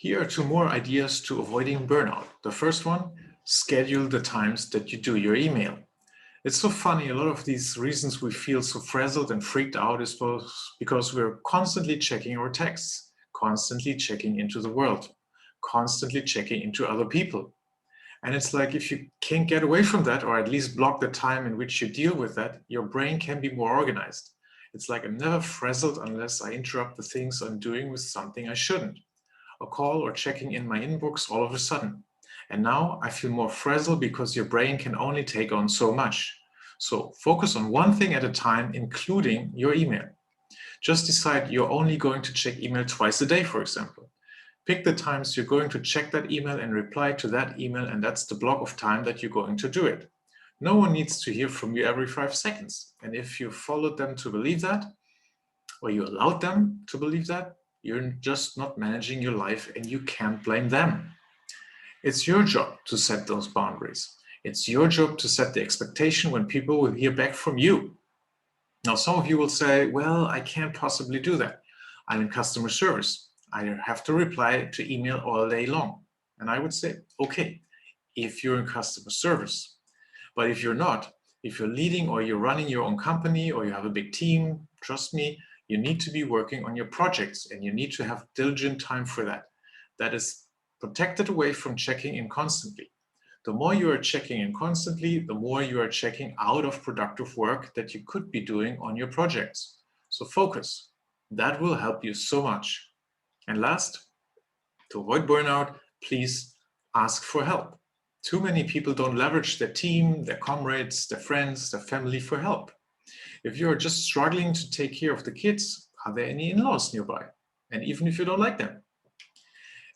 Here are two more ideas to avoiding burnout. The first one, schedule the times that you do your email. It's so funny, a lot of these reasons we feel so frazzled and freaked out is because we're constantly checking our texts, constantly checking into the world, constantly checking into other people. And it's like if you can't get away from that, or at least block the time in which you deal with that, your brain can be more organized. It's like I'm never frazzled unless I interrupt the things I'm doing with something I shouldn't. A call or checking in my inbox all of a sudden. And now I feel more frazzled because your brain can only take on so much. So focus on one thing at a time, including your email. Just decide you're only going to check email twice a day, for example. Pick the times you're going to check that email and reply to that email, and that's the block of time that you're going to do it. No one needs to hear from you every 5 seconds. And if you followed them to believe that, or you allowed them to believe that, you're just not managing your life and you can't blame them. It's your job to set those boundaries. It's your job to set the expectation when people will hear back from you. Now, some of you will say, well, I can't possibly do that. I'm in customer service. I have to reply to email all day long. And I would say, okay, if you're in customer service. But if you're not, if you're leading or you're running your own company or you have a big team, trust me, you need to be working on your projects and you need to have diligent time for that. That is protected away from checking in constantly. The more you are checking in constantly, the more you are checking out of productive work that you could be doing on your projects. So focus. That will help you so much. And last, to avoid burnout, please ask for help. Too many people don't leverage their team, their comrades, their friends, their family for help. If you're just struggling to take care of the kids, are there any in-laws nearby? And even if you don't like them,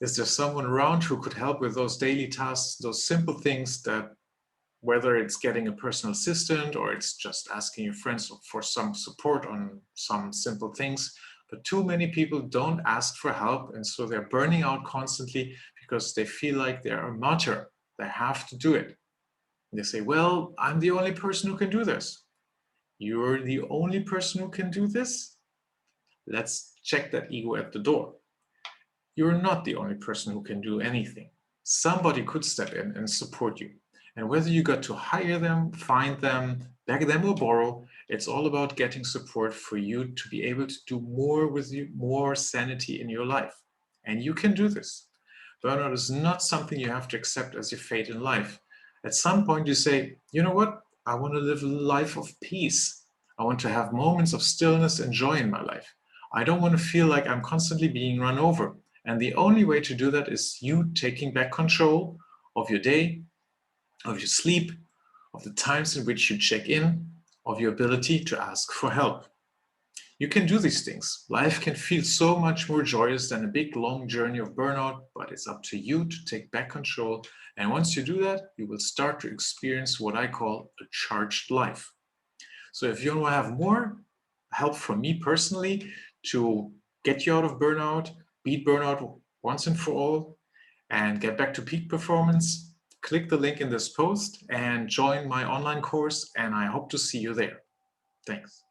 is there someone around who could help with those daily tasks, those simple things that, whether it's getting a personal assistant or it's just asking your friends for some support on some simple things. But too many people don't ask for help, and so they're burning out constantly because they feel like they're a martyr. They have to do it. And they say, well, I'm the only person who can do this. You're the only person who can do this? Let's check that ego at the door. You're not the only person who can do anything. Somebody could step in and support you. And whether you got to hire them, find them, beg them or borrow, it's all about getting support for you to be able to do more with you, more sanity in your life. And you can do this. Burnout is not something you have to accept as your fate in life. At some point you say, you know what? I want to live a life of peace. I want to have moments of stillness and joy in my life. I don't want to feel like I'm constantly being run over. And the only way to do that is you taking back control of your day, of your sleep, of the times in which you check in, of your ability to ask for help. You can do these things. Life can feel so much more joyous than a big, long journey of burnout, but it's up to you to take back control. And once you do that, you will start to experience what I call a charged life. So if you want to have more help from me personally to get you out of burnout, beat burnout once and for all, and get back to peak performance, click the link in this post and join my online course, and I hope to see you there. Thanks.